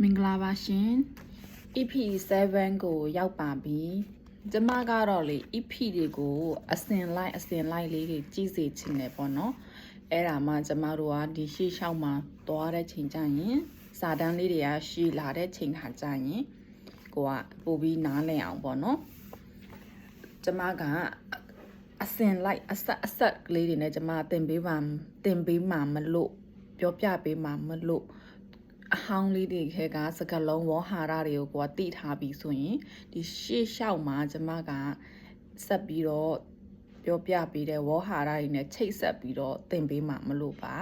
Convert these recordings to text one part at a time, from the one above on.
မင်္ဂလာပါရှင် EP7 ကိုရောက်ပါပြီကျမကတော့လေ EP တွေကိုအစဉ်လိုက်လေးတွေကြည့်စေချင်တယ်ပေါ့နော်အဲ့ဒါမှကျမတို့ကဒီရှေ့လျှောက်မှာသွားတဲ့ချိန်ကျရင်စာတန်းလေးတွေကရှည်လာတဲ့ချိန်ခါကျရင်ကိုကပို့ပြီးနားလည်အောင်ပေါ့နော်ကျမကအစဉ်လိုက်အဆက်ကလေးတွေနဲ့ကျမတင်ပေးမှာမလို့ပြောပြပေးမှာမလို့အဟောင်းလေးတွေခဲကစကလုံးဝဟာရတွေကိုကိုကတိထားပြီးဆိုရင်ဒီရှေ့လျှောက်မှာကျမကဆက်ပြီးတော့ပြောပြပေးတဲ့ဝဟာရတွေနဲ့ချိတ်ဆက်ပြီးတော့သင်ပေးမှာမလို့ပါ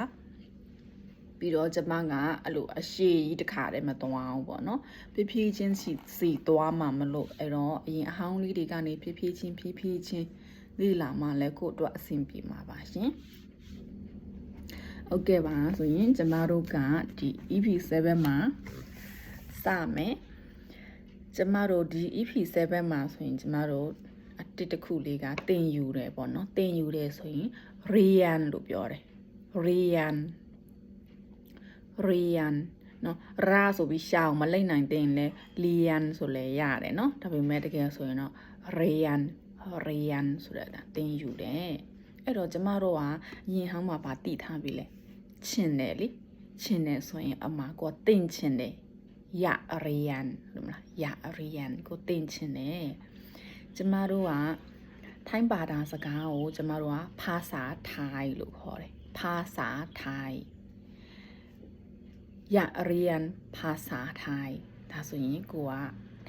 ပြီးတော့ကျမကအဲ့လိုအရှိကြီးတစ်ခါတည်းမသွားအောင်ပေါ့နော်ဖြည်းချင်းစီသွားမှာမလို့အဲ့တော့အရင်အဟောင်းလေးတွေကနေဖြည်းချင်းလေ့လာမှလည်းကို့အတွက်အဆင်ပြေမှာပါရှင်ဟုတ်ကဲ့ပါဆိုရင်ကျမတို့ကဒီ EP7 မှာစမယ်ကျမတို့ဒီ EP7 မှာဆိုရင်ကျမတို့အတစ်ခုလေးကသင်ယူတယ်ပေါ့နော်သင်ယူတယ်ဆိုရင် Rian လို့ပြောတယ် Rian နော်ရာဆိုပြီးရှောင်းမလိမ့်နိုင်တဲ့လဲ Lian ဆိုလဲရတယ်နော်ဒါပေမဲ့တကယ်ဆိုရင်တော့ Rian ဆိုတာသင်ယူတယ်အဲ့တော့ကျမတို့ကရင်ဟောင်းမှာဗာတိထားပြီလေချင်တယ်လေချင်တယ်ဆိုရင်အမကိုတင်ချင်တယ်ရရီယန်လို့မလားရရီယန်ကိုတင်ချင်တယ်ကျမတို့ကထိုင်းဘာသာစကားကိုကျမတို့ကภาษาไทยလို့ခေါ်တယ်ภาษาไทยရရီယန်ภาษาไทยဒါဆိုရင်ကိုက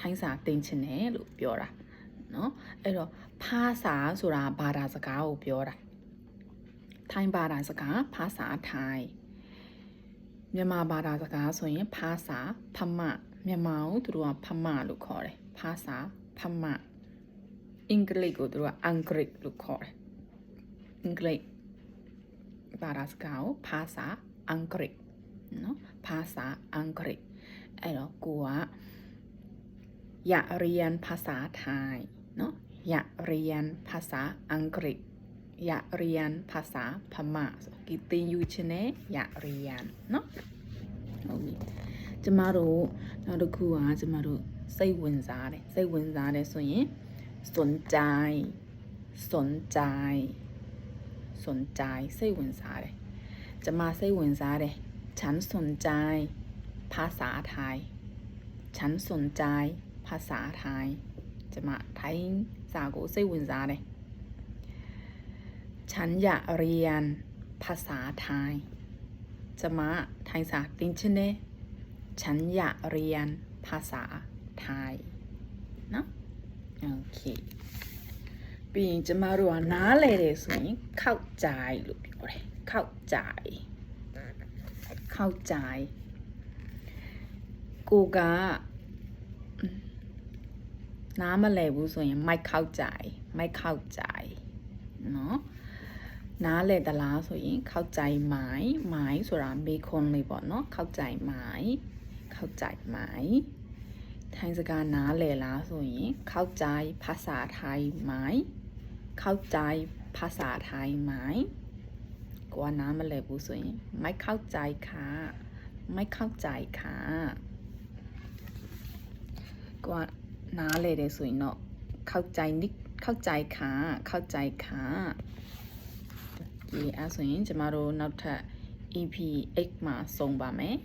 ထိုင်းစာတင်ချင်တယ်လို့ပြောတာနော်အဲ့တော့ภาษาဆိုတာဘာသာစကားကိုပြောတာထိုင်းဘာသာစကားภาษาไทยမြန်မာဘာသာစကားဆိုရင်ภาษาพม่าမြန်မာကိုသူတို့ကพม่าလို့ခေါ်တယ်ภาษาพม่าအင်္ဂလိပ်ကိုသူတို့ကအင်္ဂလိပ်လို့ခေါ်တယ်အင်္ဂလိပ်ဘာသာစကားကိုภาษาအင်္ဂလိပ်နော်ภาษาအင်္ဂလိပ်အဲ့တော့ကိုကอยากเรียนภาษาไทยเนาะอยากเรียนภาษาอังกฤษอยากเรียนภาษาพม่ากิติยูชเนอยากเรียนเนาะဟုတ်ပြီကျမတို့နောက်တစ်ခုကကျမတို့စိတ်ဝင်စားတယ်ဆိုရင်สนใจစိတ်ဝင်စားတယ်ကျမစိတ်ဝင်စားတယ်ฉันสนใจภาษาไทยฉันสนใจภาษาไทยကျမထိုင်းစာကိုစိတ်ဝင်စားတယ်ฉันอยากเรียนภาษาไทยကျမထိုင်းစာသင်ချင်တယ်ฉันอยากเรียนภาษาไทยနော်โอเคပြီးရင်ကျမတို့ကနားလည်တယ်ဆိုရင်เข้าใจလို့ပြောတယ်เข้าใจကိုကနားမလည်ဘူးဆိုရင်မိုက်เข้าใจနော်နားလည်သလားဆိုရင်เข้าใจไหมဆိုတာမေးခွန်းလေးပေါ့နော်เข้าใจไหมထိုင်းစကားနားလည်လားဆိုရင်เข้าใจภาษาไทยไหมเข้าใจภาษาไทยไหมကိုကနားမလည်ဘူးဆိုရင်ไม่เข้าใจค่ะကိုကနားလေတယ်ဆိုရင်တော့เข้าใจค่ะဒီအဲ့ဆိုရင်ကျမတို့နောက်ထပ် EP8 မှာစုံပါမယ်